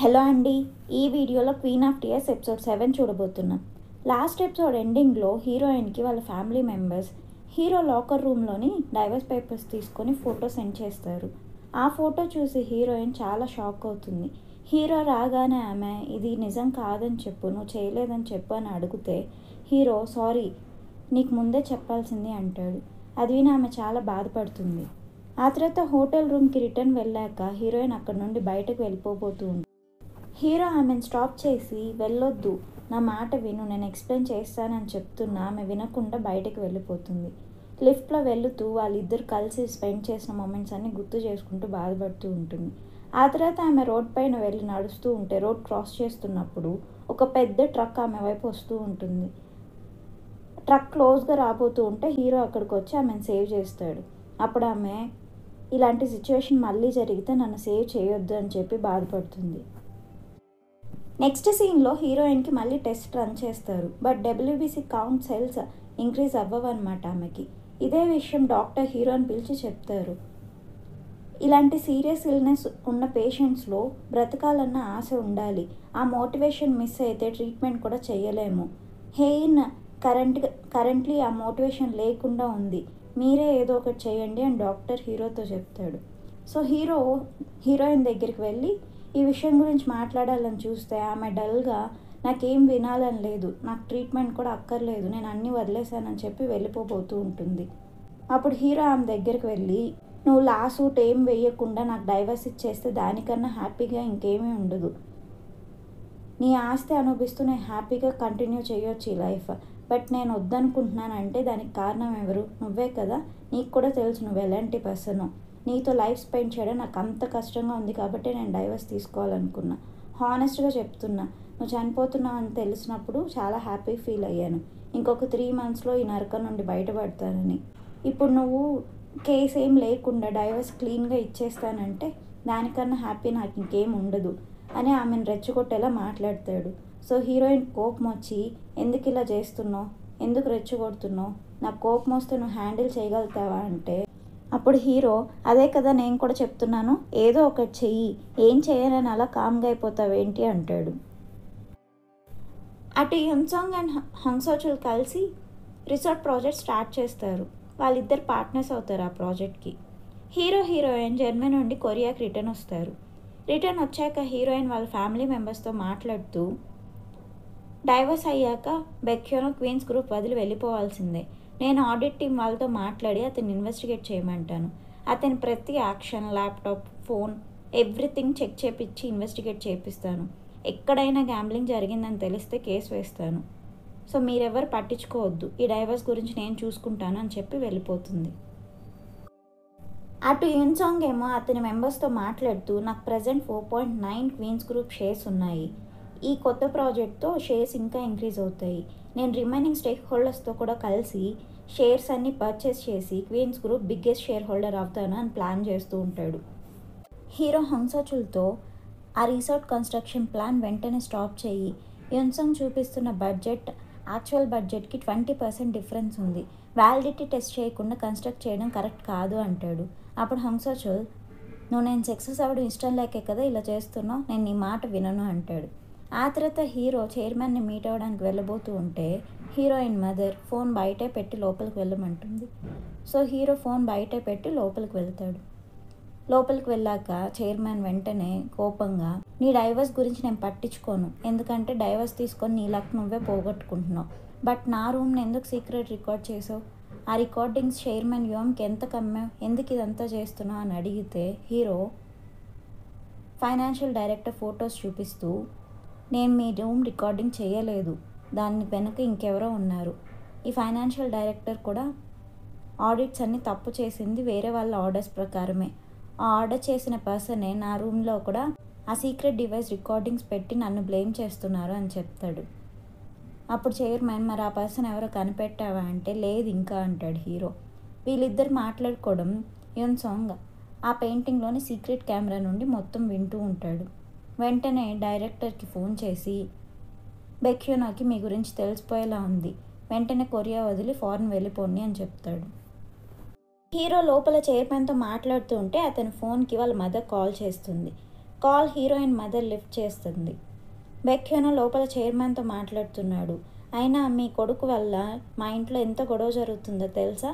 Hello అండి, ఈ వీడియోలో క్వీన్ ఆఫ్ టీయర్స్ ఎపిసోడ్ 7 చూడబోతున్నాం. లాస్ట్ ఎపిసోడ్ ఎండింగ్లో హీరోయిన్కి వాళ్ళ ఫ్యామిలీ మెంబర్స్ హీరో లాకర్ రూమ్లోని డైవర్స్ పేపర్స్ తీసుకొని ఫోటో సెండ్ చేస్తారు. ఆ ఫోటో చూసి హీరోయిన్ చాలా షాక్ అవుతుంది. హీరో రాగానే ఆమె ఇది నిజం కాదని చెప్పు, నువ్వు చేయలేదని చెప్పు అని అడిగితే హీరో సారీ నీకు ముందే చెప్పాల్సింది అంటాడు. అది విని ఆమె చాలా బాధపడుతుంది. ఆ తర్వాత హోటల్ రూమ్కి రిటర్న్ వెళ్ళాక హీరోయిన్ అక్కడ నుండి బయటకు వెళ్ళిపోతూ ఉంటుంది. హీరో ఆమెను స్టాప్ చేసి వెళ్ళొద్దు, నా మాట విను, నేను ఎక్స్ప్లెయిన్ చేస్తానని చెప్తున్నా ఆమె వినకుండా బయటకు వెళ్ళిపోతుంది. లిఫ్ట్లో వెళుతూ వాళ్ళిద్దరు కలిసి స్పెండ్ చేసిన మూమెంట్స్ అన్ని గుర్తు చేసుకుంటూ బాధపడుతూ ఉంటుంది. ఆ తర్వాత ఆమె రోడ్ పైన వెళ్ళి నడుస్తూ ఉంటే రోడ్ క్రాస్ చేస్తున్నప్పుడు ఒక పెద్ద ట్రక్ ఆమె వైపు వస్తూ ఉంటుంది. ట్రక్ క్లోజ్గా రాబోతూ ఉంటే హీరో అక్కడికి వచ్చి ఆమెను సేవ్ చేస్తాడు. అప్పుడు ఆమె ఇలాంటి సిచ్యువేషన్ మళ్ళీ జరిగితే నన్ను సేవ్ చేయొద్దు అని చెప్పి బాధపడుతుంది. నెక్స్ట్ సీన్లో హీరోయిన్కి మళ్ళీ టెస్ట్ రన్ చేస్తారు. But WBC count cells increase అవ్వవన్నమాట ఆమెకి. ఇదే విషయం డాక్టర్ హీరోని పిలిచి చెప్తారు. ఇలాంటి సీరియస్ ఇల్నెస్ ఉన్న పేషెంట్స్లో బ్రతకాలన్న ఆశ ఉండాలి, ఆ మోటివేషన్ మిస్ అయితే ట్రీట్మెంట్ కూడా చేయలేము. హెయిన్ కరెంట్లీ ఆ మోటివేషన్ లేకుండా ఉంది, మీరే ఏదో ఒకటి చేయండి అని డాక్టర్ హీరోతో చెప్తాడు. సో హీరోయిన్ దగ్గరికి వెళ్ళి ఈ విషయం గురించి మాట్లాడాలని చూస్తే ఆమె డల్గా నాకేం వినాలని లేదు, నాకు ట్రీట్మెంట్ కూడా అక్కర్లేదు, నేను అన్నీ వదిలేశానని చెప్పి వెళ్ళిపోతూ ఉంటుంది. అప్పుడు హీరో ఆమె దగ్గరికి వెళ్ళి నువ్వు లా సూట్ ఏం వేయకుండా నాకు డైవర్స్ ఇచ్చేస్తే దానికన్నా హ్యాపీగా ఇంకేమీ ఉండదు, నీ ఆస్తి అనుభవిస్తూ నేను హ్యాపీగా కంటిన్యూ చేయొచ్చు ఈ లైఫ్, బట్ నేను వద్దనుకుంటున్నానంటే దానికి కారణం ఎవరు, నువ్వే కదా, నీకు కూడా తెలుసు నువ్వు ఎలాంటి పర్సనో, నీతో లైఫ్ స్పెండ్ చేయడం నాకు అంత కష్టంగా ఉంది కాబట్టి నేను డైవర్స్ తీసుకోవాలనుకున్నా, హానెస్ట్గా చెప్తున్నా, నువ్వు చనిపోతున్నావు అని తెలిసినప్పుడు చాలా హ్యాపీ ఫీల్ అయ్యాను, ఇంకొక 3 monthsలో ఈ నరకం నుండి బయటపడతానని, ఇప్పుడు నువ్వు కేసు ఏం లేకుండా డైవర్స్ క్లీన్గా ఇచ్చేస్తానంటే దానికన్నా హ్యాపీ నాకు ఇంకేం ఉండదు అని ఆమెను రెచ్చగొట్టేలా మాట్లాడతాడు. సో హీరోయిన్ కోపం వచ్చి ఎందుకు ఇలా చేస్తున్నావు, ఎందుకు రెచ్చగొడుతున్నావు, నాకు కోపం వస్తే నువ్వు హ్యాండిల్ చేయగలుగుతావా అంటే అప్పుడు హీరో అదే కదా నేను కూడా చెప్తున్నాను, ఏదో ఒకటి చెయ్యి, ఏం చేయనని అలా కామ్గా అయిపోతావేంటి అంటాడు. అటు యున్సాంగ్ అండ్ హంగ్సోచుల్ కలిసి రిసార్ట్ ప్రాజెక్ట్ స్టార్ట్ చేస్తారు. వాళ్ళిద్దరు పార్ట్నర్స్ అవుతారు ఆ ప్రాజెక్ట్కి. హీరోయిన్ జర్మనీ నుండి కొరియాకి రిటర్న్ వస్తారు. రిటర్న్ వచ్చాక హీరోయిన్ వాళ్ళ ఫ్యామిలీ మెంబర్స్తో మాట్లాడుతూ డైవర్స్ అయ్యాక బెక్యోనో క్వీన్స్ గ్రూప్ వదిలి వెళ్ళిపోవాల్సిందే, నేను ఆడిట్ టీం వాళ్ళతో మాట్లాడి అతన్ని ఇన్వెస్టిగేట్ చేయమంటాను, అతని ప్రతి action, laptop, phone everything check చేపించి ఇన్వెస్టిగేట్ చేపిస్తాను, ఎక్కడైనా గ్యాంబ్లింగ్ జరిగిందని తెలిస్తే కేసు వేస్తాను, సో మీరెవరు పట్టించుకోవద్దు, ఈ డైవర్స్ గురించి నేను చూసుకుంటాను అని చెప్పి వెళ్ళిపోతుంది. అటు యున్సాంగ్ ఏమో అతని మెంబర్స్తో మాట్లాడుతూ నాకు ప్రజెంట్ 4.9 క్వీన్స్ గ్రూప్ షేర్స్ ఉన్నాయి, ఈ కొత్త ప్రాజెక్ట్తో షేర్స్ ఇంకా ఇంక్రీజ్ అవుతాయి, నేను రిమైనింగ్ స్టేక్ హోల్డర్స్తో కూడా కలిసి షేర్స్ అన్ని పర్చేస్ చేసి queens group biggest shareholder అవుతాను అని ప్లాన్ చేస్తూ ఉంటాడు. హీరో హంగ్సోచుల్తో ఆ రిసార్ట్ కన్స్ట్రక్షన్ ప్లాన్ వెంటనే స్టాప్ చేయి, యున్సాంగ్ చూపిస్తున్న బడ్జెట్ యాక్చువల్ బడ్జెట్కి 20% డిఫరెన్స్ ఉంది, వ్యాలిడిటీ టెస్ట్ చేయకుండా కన్స్ట్రక్ట్ చేయడం కరెక్ట్ కాదు అంటాడు. అప్పుడు హంగ్సోచుల్ నువ్వు నేను సక్సెస్ అవ్వడం ఇష్టం లేకే కదా ఇలా చేస్తున్నావు, నేను నీ మాట వినను అంటాడు. ఆ తర్వాత హీరో చైర్మన్ని మీట్ అవ్వడానికి వెళ్ళబోతూ ఉంటే హీరోయిన్ మదర్ ఫోన్ బయటే పెట్టి లోపలికి వెళ్ళమంటుంది. సో హీరో ఫోన్ బయటే పెట్టి లోపలికి వెళ్తాడు. లోపలికి వెళ్ళాక చైర్మన్ వెంటనే కోపంగా నీ డైవర్స్ గురించి నేను పట్టించుకోను, ఎందుకంటే డైవర్స్ తీసుకొని నీ లక్ నువ్వే పోగొట్టుకుంటున్నావు, బట్ నా రూమ్ని ఎందుకు సీక్రెట్ రికార్డ్ చేసావు, ఆ రికార్డింగ్స్ చైర్మన్ యోమ్కి ఎంత కమ్మావు, ఎందుకు ఇదంతా చేస్తున్నావు అని అడిగితే హీరో ఫైనాన్షియల్ డైరెక్టర్ ఫొటోస్ చూపిస్తూ నేను మీ రూమ్ రికార్డింగ్ చేయలేదు, దాని వెనుక ఇంకెవరో ఉన్నారు, ఈ ఫైనాన్షియల్ డైరెక్టర్ కూడా ఆడిట్స్ అన్ని తప్పు చేసింది వేరే వాళ్ళ ఆర్డర్స్ ప్రకారమే, ఆ ఆర్డర్ చేసిన పర్సనే నా రూమ్లో కూడా ఆ సీక్రెట్ డివైస్ రికార్డింగ్స్ పెట్టి నన్ను బ్లేమ్ చేస్తున్నారు అని చెప్తాడు. అప్పుడు చైర్మన్ మరి ఆ పర్సన్ ఎవరో కనిపెట్టావా అంటే లేదు ఇంకా అంటాడు హీరో. వీళ్ళిద్దరు మాట్లాడుకోవడం యున్సాంగ్ ఆ పెయింటింగ్లోని సీక్రెట్ కెమెరా నుండి మొత్తం వింటూ ఉంటాడు. వెంటనే డైరెక్టర్కి ఫోన్ చేసి బెక్యోనోకి మీ గురించి తెలిసిపోయేలా ఉంది, వెంటనే కొరియా వదిలి ఫారెన్ వెళ్ళిపోండి అని చెప్తాడు. హీరో లోపల చైర్మన్తో మాట్లాడుతూ ఉంటే అతని ఫోన్కి వాళ్ళ మదర్ కాల్ చేస్తుంది. కాల్ హీరోయిన్ మదర్ లిఫ్ట్ చేస్తుంది. బెక్యూనో లోపల చైర్మన్తో మాట్లాడుతున్నాడు. అయినా మీ కొడుకు వల్ల మా ఇంట్లో ఎంత గొడవ జరుగుతుందో తెలుసా?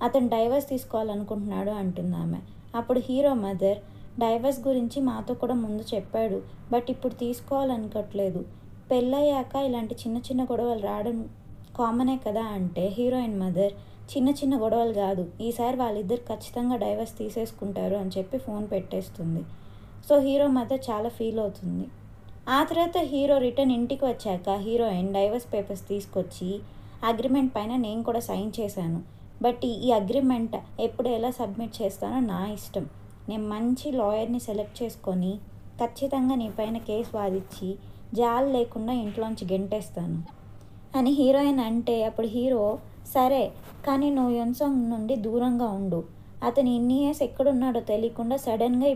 అతను డైవర్స్ తీసుకోవాలనుకుంటున్నాడు అంటుంది ఆమె. అప్పుడు హీరో మదర్, డైవర్స్ గురించి మాతో కూడా ముందు చెప్పాడు, బట్ ఇప్పుడు తీసుకోవాలనుకోవట్లేదు. పెళ్ళయ్యాక ఇలాంటి చిన్న చిన్న గొడవలు రావడం కామనే కదా అంటే హీరోయిన్ మదర్, చిన్న చిన్న గొడవలు కాదు, ఈసారి వాళ్ళిద్దరు ఖచ్చితంగా డైవర్స్ తీసేసుకుంటారు అని చెప్పి ఫోన్ పెట్టేస్తుంది. సో హీరో మదర్ చాలా ఫీల్ అవుతుంది. ఆ తర్వాత హీరో రిటర్న్ ఇంటికి వచ్చాక హీరోయిన్ డైవర్స్ పేపర్స్ తీసుకొచ్చి, అగ్రిమెంట్ పైన నేను కూడా సైన్ చేశాను, బట్ ఈ అగ్రిమెంట్ ఎప్పుడు ఎలా సబ్మిట్ చేస్తానో నా ఇష్టం. నేను మంచి లాయర్ని సెలెక్ట్ చేసుకొని ఖచ్చితంగా నీ పైన కేసు వాదించి జాల్ లేకుండా ఇంట్లోంచి గెంటేస్తాను అని హీరోయిన్ అంటే, అప్పుడు హీరో, సరే కానీ నువ్వు యున్సాంగ్ నుండి దూరంగా ఉండు. అతను ఇన్ని ఇయర్స్ ఎక్కడున్నాడో తెలియకుండా సడన్గా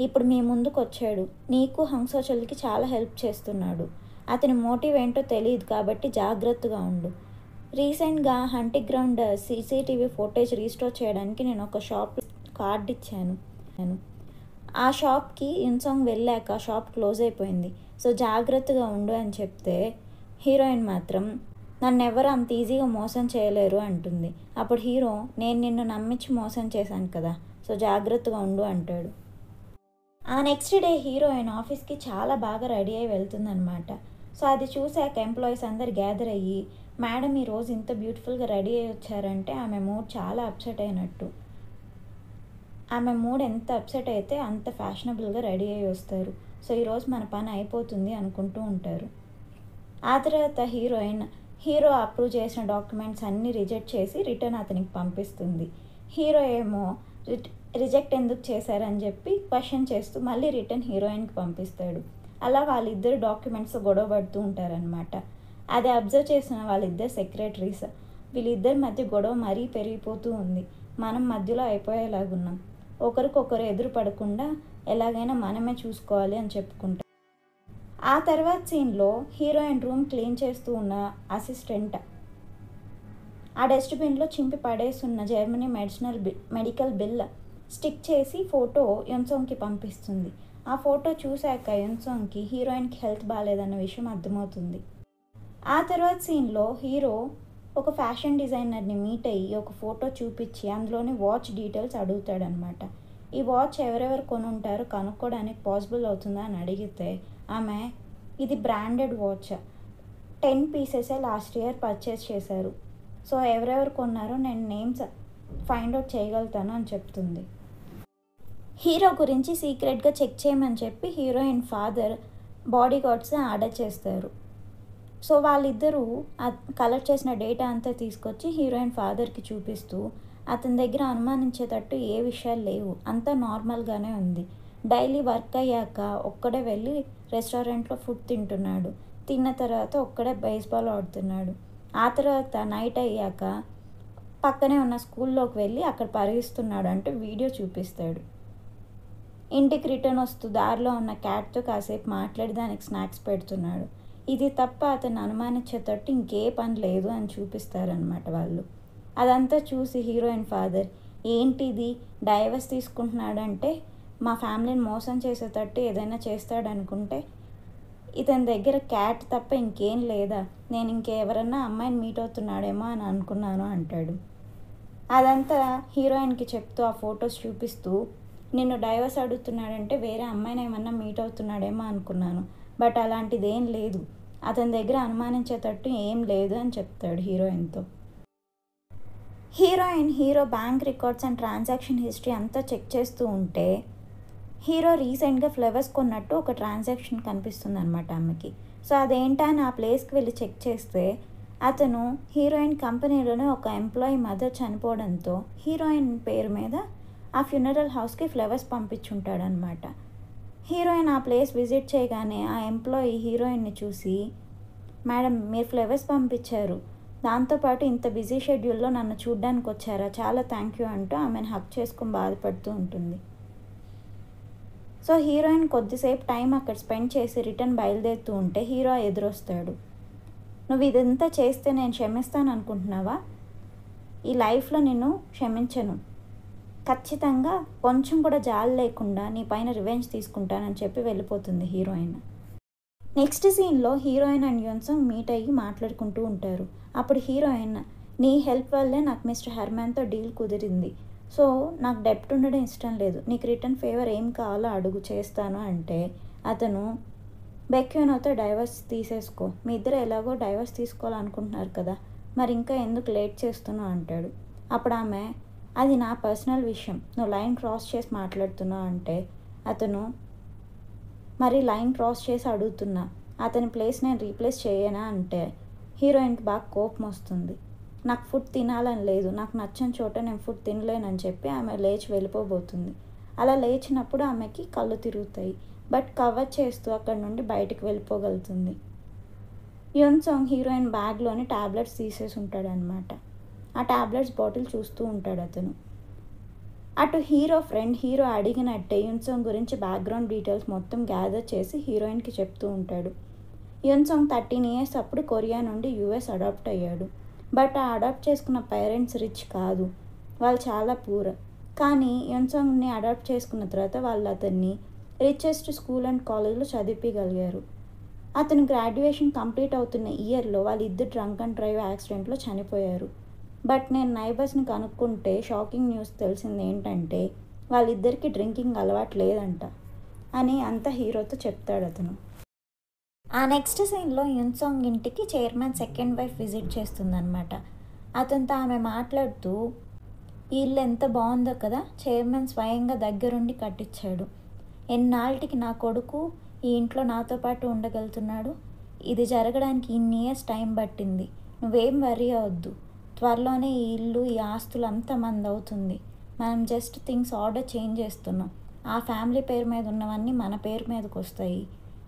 ఇప్పుడు మీ ముందుకు వచ్చాడు. నీకు హంసోచల్కి చాలా హెల్ప్ చేస్తున్నాడు. అతని మోటివ్ ఏంటో తెలియదు కాబట్టి జాగ్రత్తగా ఉండు. రీసెంట్గా hunting ground CCTV footage restore చేయడానికి నేను ఒక షాప్ కార్డ్ ఇచ్చాను. ఆ షాప్కి యున్సాంగ్ వెళ్ళాక షాప్ క్లోజ్ అయిపోయింది. సో జాగ్రత్తగా ఉండు అని చెప్తే హీరోయిన్ మాత్రం, నన్ను ఎవరు అంత ఈజీగా మోసం చేయలేరు అంటుంది. అప్పుడు హీరో, నేను నిన్ను నమ్మించి మోసం చేశాను కదా, సో జాగ్రత్తగా ఉండు అంటాడు. ఆ నెక్స్ట్ డే హీరోయిన్ ఆఫీస్కి చాలా బాగా రెడీ అయ్యి వెళ్తుందనమాట. సో అది చూశాక ఎంప్లాయీస్ అందరు గ్యాదర్ అయ్యి, మేడం ఈరోజు ఇంత బ్యూటిఫుల్గా రెడీ అయ్యి వచ్చారంటే ఆమె మూడ్ చాలా అప్సెట్ అయినట్టు. ఆమె మూడ్ ఎంత అప్సెట్ అయితే అంత ఫ్యాషనబుల్గా రెడీ అయ్యి వస్తారు. సో ఈరోజు మన పని అయిపోతుంది అనుకుంటూ ఉంటారు. ఆ తర్వాత హీరో అప్రూవ్ చేసిన డాక్యుమెంట్స్ అన్నీ రిజెక్ట్ చేసి రిటర్న్ అతనికి పంపిస్తుంది. హీరో ఏమో రిజెక్ట్ ఎందుకు చేశారని చెప్పి క్వశ్చన్ చేస్తూ మళ్ళీ రిటర్న్ హీరోయిన్కి పంపిస్తాడు. అలా వాళ్ళిద్దరు డాక్యుమెంట్స్ గొడవ పడుతూ ఉంటారనమాట. అది అబ్జర్వ్ చేసిన వాళ్ళిద్దరు సెక్రటరీస్, వీళ్ళిద్దరి మధ్య గొడవ మరీ పెరిగిపోతూ ఉంది, మనం మధ్యలో అయిపోయేలాగున్నాం, ఒకరికొకరు ఎదురు పడకుండా ఎలాగైనా మనమే చూసుకోవాలి అని చెప్పుకుంటారు. ఆ తర్వాత సీన్లో హీరోయిన్ రూమ్ క్లీన్ చేస్తూ ఉన్న అసిస్టెంట్ ఆ డస్ట్బిన్లో చింపి పడేస్తున్న జర్మనీ మెడికల్ బిల్ స్టిక్ చేసి ఫోటో యున్సాంగ్కి పంపిస్తుంది. ఆ ఫోటో చూశాక యున్సాంగ్కి హీరోయిన్కి హెల్త్ బాగాలేదన్న విషయం అర్థమవుతుంది. ఆ తర్వాత సీన్లో హీరో ఒక ఫ్యాషన్ డిజైనర్ని మీట్ అయ్యి ఒక ఫోటో చూపించి అందులోని వాచ్ డీటెయిల్స్ అడుగుతాడనమాట. ఈ వాచ్ ఎవరెవరు కొనుంటారో కనుక్కోవడానికి పాసిబుల్ అవుతుందా అని అడిగితే ఆమె, ఇది బ్రాండెడ్ వాచ్, 10 పీసెసే లాస్ట్ ఇయర్ పర్చేస్ చేశారు, సో ఎవరెవరు కొన్నారో నేను నేమ్స్ ఫైండ్ అవుట్ చేయగలుగుతాను అని చెప్తుంది. హీరో గురించి సీక్రెట్గా చెక్ చేయమని చెప్పి heroine father body guards order చేస్తారు. సో వాళ్ళిద్దరూ కలెక్ట్ చేసిన డేటా అంతా తీసుకొచ్చి హీరోయిన్ ఫాదర్కి చూపిస్తూ, అతని దగ్గర అనుమానించేటట్టు ఏ విషయాలు లేవు, అంతా నార్మల్గానే ఉంది, డైలీ వర్క్ అయ్యాక ఒక్కడే వెళ్ళి రెస్టారెంట్లో ఫుడ్ తింటున్నాడు, తిన్న తర్వాత ఒక్కడే బేస్బాల్ ఆడుతున్నాడు, ఆ తర్వాత నైట్ అయ్యాక పక్కనే ఉన్న స్కూల్లోకి వెళ్ళి అక్కడ పరిగిస్తున్నాడు అంటూ వీడియో చూపిస్తాడు. ఇంటికి రిటర్న్ వస్తూ దారిలో ఉన్న క్యాట్తో కాసేపు మాట్లాడి దానికి స్నాక్స్ పెడుతున్నాడు. ఇది తప్ప అతను అనుమానించేటట్టు ఇంకే పని లేదు అని చూపిస్తారనమాట వాళ్ళు. అదంతా చూసి హీరోయిన్ ఫాదర్, ఏంటిది డైవర్స్ తీసుకుంటున్నాడంటే మా ఫ్యామిలీని మోసం చేసేటట్టు ఏదైనా చేస్తాడనుకుంటే, ఇతని దగ్గర క్యాట్ తప్ప ఇంకేం లేదా, నేను ఇంకెవరన్నా అమ్మాయిని మీట్ అవుతున్నాడేమో అని అనుకున్నాను అంటాడు. అదంతా హీరోయిన్కి చెప్తూ ఆ ఫొటోస్ చూపిస్తూ, నిన్ను డైవర్స్ అడుగుతున్నాడంటే వేరే అమ్మాయిని ఏమన్నా మీట్ అవుతున్నాడేమో అనుకున్నాను, బట్ అలాంటిది ఏం లేదు, అతని దగ్గర అనుమానించేటట్టు ఏం లేదు అని చెప్తాడు హీరోయిన్తో. Hero bank records and transaction history అంతా చెక్ చేస్తూ ఉంటే హీరో రీసెంట్గా ఫ్లవర్స్ కొన్నట్టు ఒక ట్రాన్సాక్షన్ కనిపిస్తుంది అనమాట ఆమెకి. సో అదేంటా అని ఆ ప్లేస్కి వెళ్ళి చెక్ చేస్తే అతను హీరోయిన్ కంపెనీలోనే ఒక ఎంప్లాయీ మదర్ చనిపోవడంతో హీరోయిన్ పేరు మీద ఆ ఫ్యూనరల్ హౌస్కి ఫ్లవర్స్ పంపించుంటాడనమాట. హీరోయిన్ ఆ ప్లేస్ విజిట్ చేయగానే ఆ ఎంప్లాయీ హీరోయిన్ని చూసి, మేడం మీరు ఫ్లవర్స్ పంపించారు, దాంతోపాటు ఇంత బిజీ షెడ్యూల్లో నన్ను చూడ్డానికి వచ్చారా, చాలా థ్యాంక్ యూ అంటూ ఆమెను హక్ చేసుకుని బాధపడుతూ ఉంటుంది. సో హీరోయిన్ కొద్దిసేపు టైం అక్కడ స్పెండ్ చేసి రిటర్న్ బయలుదేరుతూ ఉంటే హీరో ఎదురొస్తాడు. నువ్వు ఇదంతా చేస్తే నేను క్షమిస్తాను అనుకుంటున్నావా? ఈ లైఫ్లో నిన్ను క్షమించను, ఖచ్చితంగా కొంచెం కూడా జాలి లేకుండా నీ పైన రివెంజ్ తీసుకుంటానని చెప్పి వెళ్ళిపోతుంది హీరోయిన్. నెక్స్ట్ సీన్లో హీరోయిన్ అండ్ యున్సంగ్ మీట్ అయ్యి మాట్లాడుకుంటూ ఉంటారు. అప్పుడు హీరోయిన్, నీ హెల్ప్ వల్లే నాకు మిస్టర్ హెర్మాన్తో డీల్ కుదిరింది. సో నాకు డెప్ట్ ఉండడం ఇష్టం లేదు, నీకు రిటర్న్ ఫేవర్ ఏం కావాలో అడుగు, చేస్తాను అంటే అతను, బెక్యూనోతో డైవర్స్ తీసేసుకో, మీ ఇద్దరు ఎలాగో డైవర్స్ తీసుకోవాలనుకుంటున్నారు కదా, మరి ఇంకా ఎందుకు లేట్ చేస్తున్నావు అంటాడు. అప్పుడు ఆమె, అది నా పర్సనల్ విషయం, నువ్వు లైన్ క్రాస్ చేసి మాట్లాడుతున్నావు అంటే అతను, మరి లైన్ క్రాస్ చేసి అడుగుతున్నా, అతని ప్లేస్ నేను రీప్లేస్ చేయనా అంటే హీరోయిన్కి బాగా కోపం వస్తుంది. నాకు ఫుడ్ తినాలని లేదు, నాకు నచ్చని చోట నేను ఫుడ్ తినలేనని చెప్పి ఆమె లేచి వెళ్ళిపోబోతుంది. అలా లేచినప్పుడు ఆమెకి కళ్ళు తిరుగుతాయి, బట్ కవర్ చేస్తూ అక్కడి నుండి బయటికి వెళ్ళిపోగలుగుతుంది. యున్సంగ్ హీరోయిన్ బ్యాగ్లోని ట్యాబ్లెట్స్ తీసేసి ఉంటాడనమాట. ఆ ట్యాబ్లెట్స్ బాటిల్ చూస్తూ ఉంటాడు అతను. అటు హీరో ఫ్రెండ్ హీరో అడిగినట్టే యున్సంగ్ గురించి బ్యాక్గ్రౌండ్ డీటెయిల్స్ మొత్తం గ్యాదర్ చేసి హీరోయిన్కి చెప్తూ ఉంటాడు. యున్సంగ్ 13 years అప్పుడు కొరియా నుండి US అడాప్ట్ అయ్యాడు. బట్ ఆ అడాప్ట్ చేసుకున్న పేరెంట్స్ రిచ్ కాదు, వాళ్ళు చాలా పూర్. కానీ యున్సంగ్ని అడాప్ట్ చేసుకున్న తర్వాత వాళ్ళు అతన్ని రిచెస్ట్ స్కూల్ అండ్ కాలేజ్లో చదివించగలిగారు. అతను గ్రాడ్యుయేషన్ కంప్లీట్ అవుతున్న ఇయర్లో వాళ్ళిద్దరు డ్రంక్ అండ్ డ్రైవ్ యాక్సిడెంట్లో చనిపోయారు. బట్ నేను నైబర్స్ని కనుక్కుంటే షాకింగ్ న్యూస్ తెలిసింది ఏంటంటే వాళ్ళిద్దరికీ డ్రింకింగ్ అలవాటు లేదంట అని అంతా హీరోతో చెప్తాడు అతను. ఆ నెక్స్ట్ సీన్లో యున్సంగ్ ఇంటికి చైర్మన్ సెకండ్ వైఫ్ విజిట్ చేస్తుందన్నమాట. అతనితో ఆమె మాట్లాడుతూ, ఈ ఇల్లు ఎంత బాగుందో కదా, చైర్మన్ స్వయంగా దగ్గరుండి కట్టించాడు, ఎన్నాళ్ళకి నా కొడుకు ఈ ఇంట్లో నాతో పాటు ఉండగలుగుతున్నాడు, ఇది జరగడానికి ఇన్ని ఇయర్స్ టైం పట్టింది, నువ్వేం వరీ అవద్దు, త్వరలోనే ఈ ఇల్లు ఈ ఆస్తులు అంతా మంది అవుతుంది, మనం జస్ట్ థింగ్స్ ఆర్డర్ చేంజ్ చేస్తున్నాం, ఆ ఫ్యామిలీ పేరు మీద ఉన్నవన్నీ మన పేరు మీదకి వస్తాయి,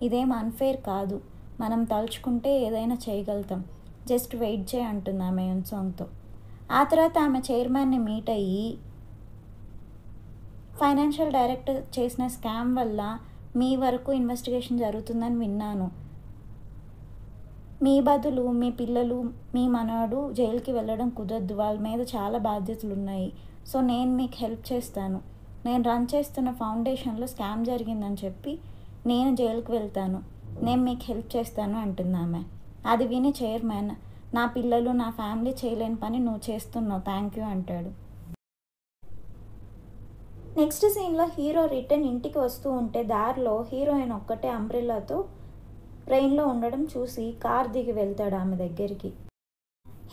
ఇదేం అన్ఫేర్ కాదు, మనం తలుచుకుంటే ఏదైనా చేయగలుగుతాం, జస్ట్ వెయిట్ చేయి అంటుంది ఆమె యున్సంగ్తో. ఆ తర్వాత ఆమె చైర్మన్ని మీట్ అయ్యి, ఫైనాన్షియల్ డైరెక్టర్ చేసిన స్కామ్ వల్ల మీ వరకు ఇన్వెస్టిగేషన్ జరుగుతుందని విన్నాను, మీ బదులు మీ పిల్లలు మీ మనవడు జైలుకి వెళ్ళడం కుదరదు, వాళ్ళ మీద చాలా బాధ్యతలు ఉన్నాయి, సో నేను మీకు హెల్ప్ చేస్తాను, నేను రన్ చేస్తున్న ఫౌండేషన్లో స్కామ్ జరిగిందని చెప్పి నేను జైలుకి వెళ్తాను, నేను మీకు హెల్ప్ చేస్తాను అంటుంది ఆమె. అది విని చైర్మన్, నా పిల్లలు నా ఫ్యామిలీ చేయలేని పని నువ్వు చేస్తున్నావు, థ్యాంక్ యూ అంటాడు. నెక్స్ట్ సీన్లో హీరో రిటర్న్ ఇంటికి వస్తూ ఉంటే దారిలో హీరోయిన్ ఒక్కటే అంబ్రెల్లాతో ట్రైన్లో ఉండడం చూసి కార్ దిగి వెళ్తాడు ఆమె దగ్గరికి.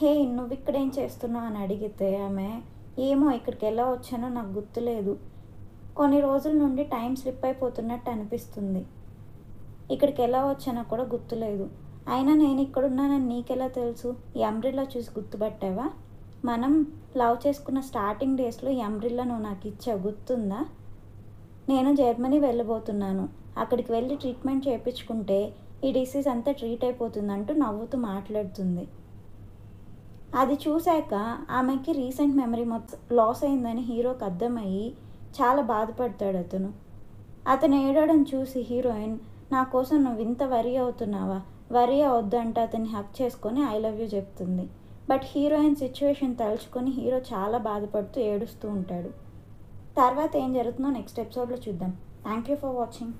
హే, నువ్వు ఇక్కడేం చేస్తున్నావు అని అడిగితే ఆమె, ఏమో ఇక్కడికి ఎలా వచ్చానో నాకు గుర్తులేదు, కొన్ని రోజుల నుండి టైం స్లిప్ అయిపోతున్నట్టు అనిపిస్తుంది, ఇక్కడికి ఎలా వచ్చానో కూడా గుర్తులేదు, అయినా నేను ఇక్కడున్నానని నీకెలా తెలుసు, ఈ అంబ్రెల్లా చూసి గుర్తుపట్టావా, మనం లవ్ చేసుకున్న స్టార్టింగ్ డేస్లో ఈ అంబ్రెల్లా నువ్వు నాకు ఇచ్చావు గుర్తుందా, నేను జర్మనీ వెళ్ళబోతున్నాను, అక్కడికి వెళ్ళి ట్రీట్మెంట్ చేయించుకుంటే ఈ డిసీజ్ అంతా ట్రీట్ అయిపోతుందంటూ నవ్వుతూ మాట్లాడుతుంది. అది చూశాక ఆమెకి రీసెంట్ మెమరీ మొత్తం లాస్ అయిందని హీరోకి అర్థమయ్యి చాలా బాధపడతాడు అతను. అతను ఏడవడం చూసి హీరోయిన్, నా కోసం నువ్వు ఇంత వరీ అవుతున్నావా, వరీ అవద్దంటే అతన్ని హక్ చేసుకొని ఐ లవ్ యూ చెప్తుంది. బట్ హీరోయిన్ సిచ్యువేషన్ తలుచుకొని హీరో చాలా బాధపడుతూ ఏడుస్తూ ఉంటాడు. తర్వాత ఏం జరుగుతుందో నెక్స్ట్ ఎపిసోడ్లో చూద్దాం. Thank you for watching.